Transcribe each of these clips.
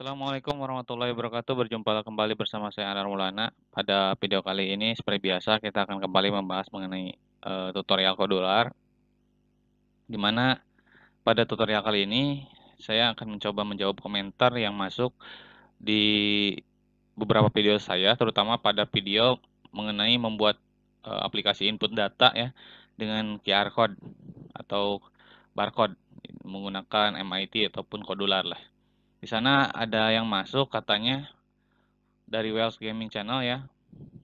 Assalamualaikum warahmatullahi wabarakatuh. Berjumpa kembali bersama saya Anwar Maulana. Pada video kali ini seperti biasa kita akan kembali membahas mengenai tutorial Kodular, di mana pada tutorial kali ini saya akan mencoba menjawab komentar yang masuk di beberapa video saya, terutama pada video mengenai membuat aplikasi input data ya dengan QR code atau barcode menggunakan MIT ataupun Kodular lah. Di sana ada yang masuk katanya dari Wells Gaming Channel ya.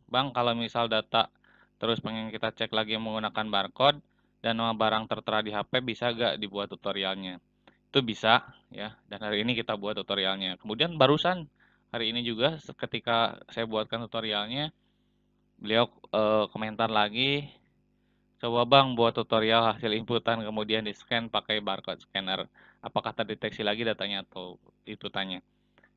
Bang, kalau misal data terus pengen kita cek lagi menggunakan barcode dan nama barang tertera di HP, bisa gak dibuat tutorialnya? Itu bisa ya, dan hari ini kita buat tutorialnya. Kemudian barusan hari ini juga ketika saya buatkan tutorialnya, beliau komentar lagi, coba bang buat tutorial hasil inputan kemudian di scan pakai barcode scanner. Apakah terdeteksi lagi datanya atau itu tanya.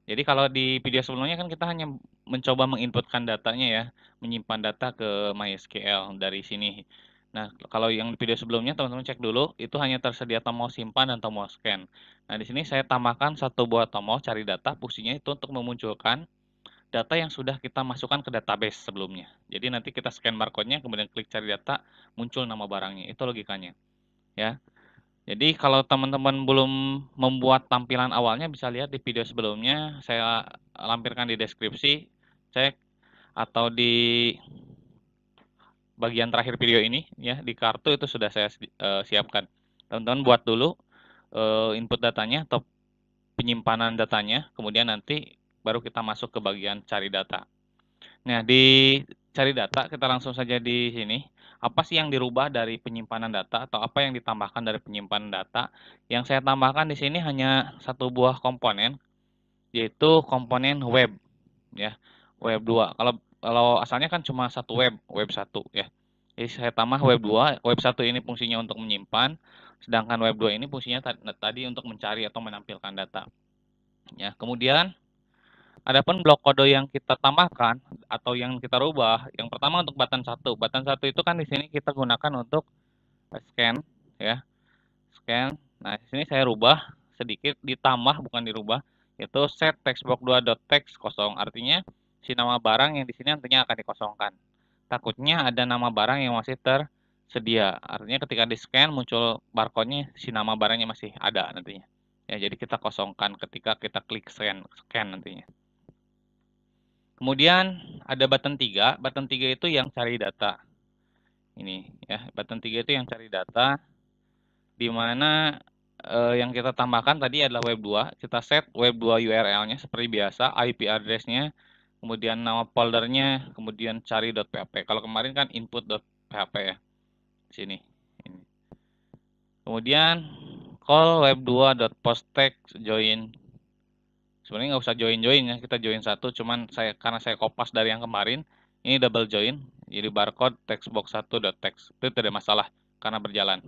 Jadi kalau di video sebelumnya kan kita hanya mencoba menginputkan datanya ya, menyimpan data ke MySQL dari sini. Nah, kalau yang di video sebelumnya teman-teman cek dulu, itu hanya tersedia tombol simpan dan tombol scan. Nah, di sini saya tambahkan satu buah tombol cari data, fungsinya itu untuk memunculkan data yang sudah kita masukkan ke database sebelumnya. Jadi nanti kita scan barcode-nya, kemudian klik cari data, muncul nama barangnya. Itu logikanya, ya. Jadi kalau teman-teman belum membuat tampilan awalnya bisa lihat di video sebelumnya, saya lampirkan di deskripsi, cek atau di bagian terakhir video ini ya, di kartu itu sudah saya siapkan. Teman-teman buat dulu input datanya atau penyimpanan datanya, kemudian nanti baru kita masuk ke bagian cari data. Nah, di cari data kita langsung saja di sini. Apa sih yang dirubah dari penyimpanan data atau apa yang ditambahkan dari penyimpanan data? Yang saya tambahkan di sini hanya satu buah komponen, yaitu komponen web ya. Web 2. Kalau kalau asalnya kan cuma satu web 1 ya. Jadi saya tambah web 2. Web 1 ini fungsinya untuk menyimpan, sedangkan web 2 ini fungsinya tadi untuk mencari atau menampilkan data. Ya, kemudian adapun blok kode yang kita tambahkan atau yang kita rubah, yang pertama untuk button 1. Button 1 itu kan di sini kita gunakan untuk scan ya, scan. Nah, di sini saya rubah sedikit, ditambah bukan dirubah, yaitu set textbox 2.text kosong. Artinya si nama barang yang di sini nantinya akan dikosongkan. Takutnya ada nama barang yang masih tersedia. Artinya ketika di scan muncul barcode-nya, si nama barangnya masih ada nantinya. Ya, jadi kita kosongkan ketika kita klik scan nantinya. Kemudian ada button 3. Button 3 itu yang cari data. Ini ya, button 3 itu yang cari data, di mana yang kita tambahkan tadi adalah web 2. Kita set web 2 URL-nya seperti biasa, IP address-nya, kemudian nama foldernya, kemudian cari.php. Kalau kemarin kan input.php ya. Di sini. Ini. Kemudian call web2.postText join. Sebenarnya nggak usah join-join ya, kita join satu, cuman karena saya kopas dari yang kemarin, ini double join, jadi barcode textbox 1.text. Itu tidak masalah karena berjalan.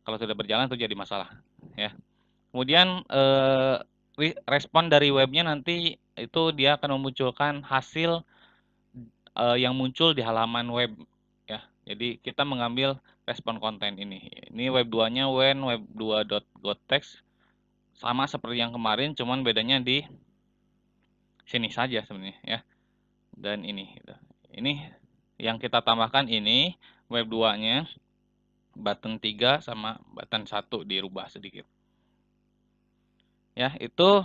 Kalau sudah berjalan itu jadi masalah ya. Kemudian respon dari webnya nanti itu dia akan memunculkan hasil yang muncul di halaman web ya. Jadi kita mengambil respon konten ini. Ini web 2-nya when web2.gotext sama seperti yang kemarin, cuman bedanya di sini saja sebenarnya ya. Dan ini gitu. Ini yang kita tambahkan ini web 2-nya, button 3 sama button 1 dirubah sedikit. Ya, itu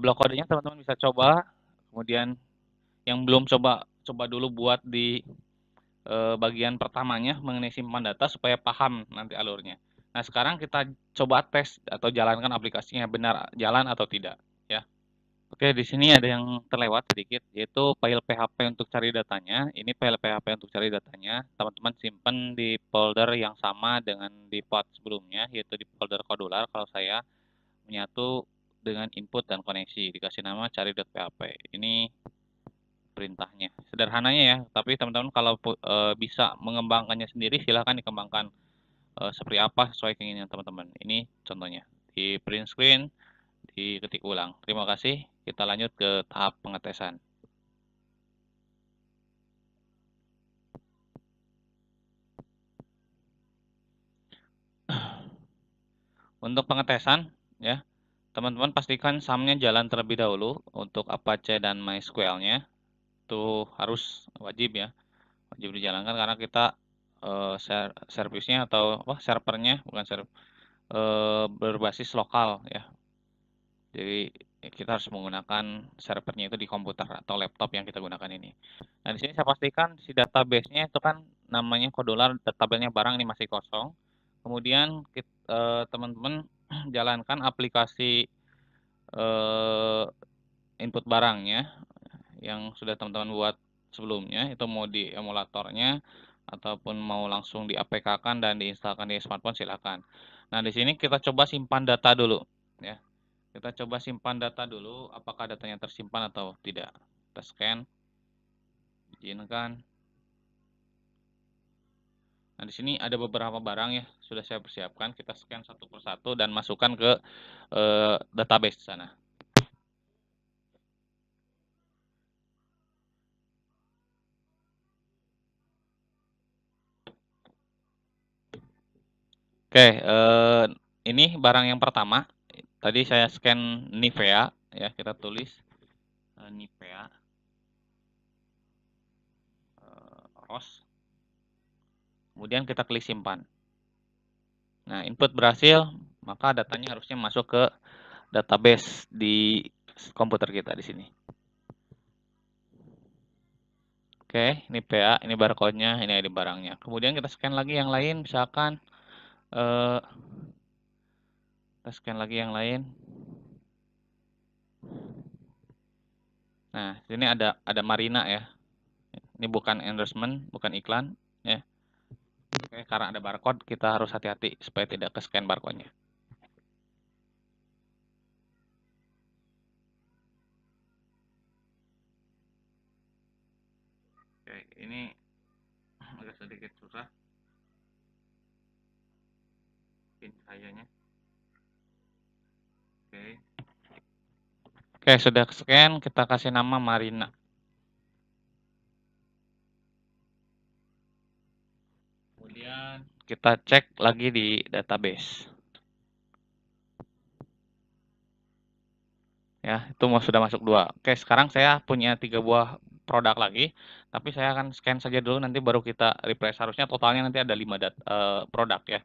blok kodenya teman-teman bisa coba. Kemudian yang belum coba dulu buat di bagian pertamanya mengenai simpan data supaya paham nanti alurnya. Nah, sekarang kita coba tes atau jalankan aplikasinya benar jalan atau tidak ya. Oke, di sini ada yang terlewat sedikit, yaitu file PHP untuk cari datanya. Ini file PHP untuk cari datanya. Teman-teman simpan di folder yang sama dengan di part sebelumnya, yaitu di folder Kodular. Kalau saya menyatu dengan input dan koneksi, dikasih nama cari.php. Ini perintahnya. Sederhananya ya, tapi teman-teman kalau bisa mengembangkannya sendiri, silahkan dikembangkan seperti apa sesuai keinginan teman-teman. Ini contohnya. Di print screen, diketik ulang. Terima kasih. Kita lanjut ke tahap pengetesan. Untuk pengetesan, ya, teman-teman pastikan SAM-nya jalan terlebih dahulu untuk Apache dan MySQL-nya. Itu harus wajib ya, wajib dijalankan karena kita servisnya atau servernya bukan berbasis lokal ya. Jadi kita harus menggunakan servernya itu di komputer atau laptop yang kita gunakan ini. Nah, di sini saya pastikan si database-nya itu kan namanya Codolar, tabelnya barang ini masih kosong. Kemudian teman-teman jalankan aplikasi input barangnya yang sudah teman-teman buat sebelumnya, itu mau di emulatornya ataupun mau langsung di APK-kan dan diinstalkan di smartphone silakan. Nah, di sini kita coba simpan data dulu ya. Kita coba simpan data dulu apakah datanya tersimpan atau tidak. Kita scan, izinkan. Nah, di sini ada beberapa barang ya sudah saya persiapkan. Kita scan satu persatu dan masukkan ke database di sana. Oke, ini barang yang pertama. Tadi saya scan Nivea, ya kita tulis Nivea Rose. Kemudian kita klik simpan. Nah, input berhasil, maka datanya harusnya masuk ke database di komputer kita di sini. Oke, ini PA, ini barcode-nya, ini ID barangnya. Kemudian kita scan lagi yang lain, misalkan kita scan lagi yang lain. Nah, sini ada Marina ya. Ini bukan endorsement, bukan iklan ya. Oke, karena ada barcode, kita harus hati-hati supaya tidak ke-scan barcode-nya. Oke, ini agak sedikit susah cahayanya. Oke, sudah scan, kita kasih nama Marina. Kemudian kita cek lagi di database. Ya, itu sudah masuk 2. Oke, sekarang saya punya 3 buah produk lagi, tapi saya akan scan saja dulu, nanti baru kita refresh. Harusnya totalnya nanti ada 5 produk ya.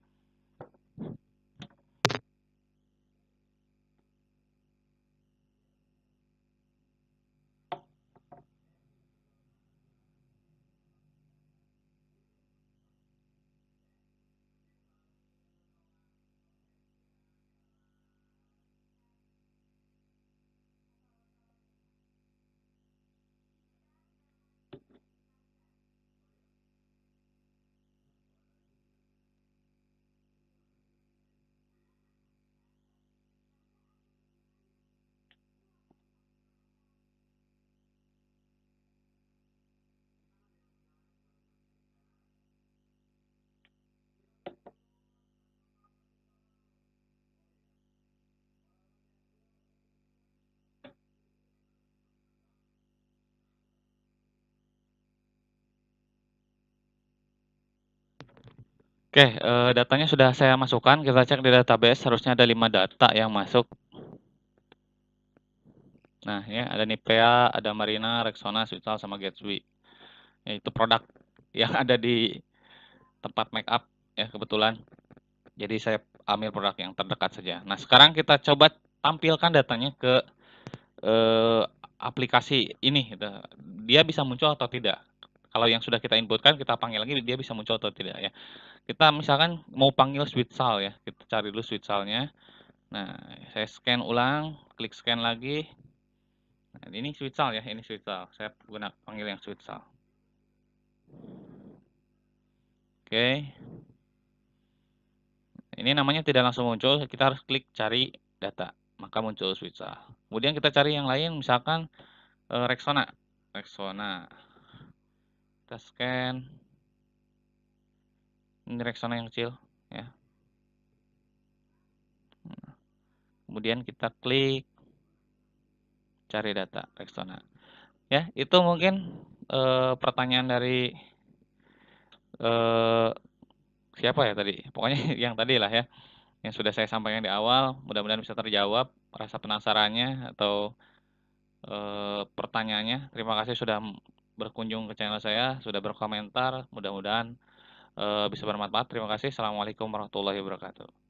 Oke, datanya sudah saya masukkan, kita cek di database, harusnya ada 5 data yang masuk. Nah, ya ada Nivea, ada Marina, Rexona, Switzal, sama Gatsby. Itu produk yang ada di tempat make up ya kebetulan. Jadi saya ambil produk yang terdekat saja. Nah, sekarang kita coba tampilkan datanya ke aplikasi ini gitu. Dia bisa muncul atau tidak. Kalau yang sudah kita inputkan, kita panggil lagi, dia bisa muncul atau tidak ya. Kita misalkan mau panggil Switzal ya, kita cari dulu Switzalnya. Nah, saya scan ulang, klik scan lagi. Nah, ini Switzal ya, ini Switzal. Saya panggil yang Switzal. Oke. Ini namanya tidak langsung muncul, kita harus klik cari data, maka muncul Switzal. Kemudian kita cari yang lain, misalkan Rexona. Rexona. Kita scan. Ini Rexona yang kecil ya. Kemudian kita klik cari data Rexona. Ya, itu mungkin pertanyaan dari siapa ya tadi? Pokoknya yang tadi lah ya. yang sudah saya sampaikan di awal, mudah-mudahan bisa terjawab rasa penasarannya atau, pertanyaannya. Terima kasih sudah berkunjung ke channel saya, sudah berkomentar, mudah-mudahan, bisa bermanfaat. Terima kasih. Assalamualaikum warahmatullahi wabarakatuh.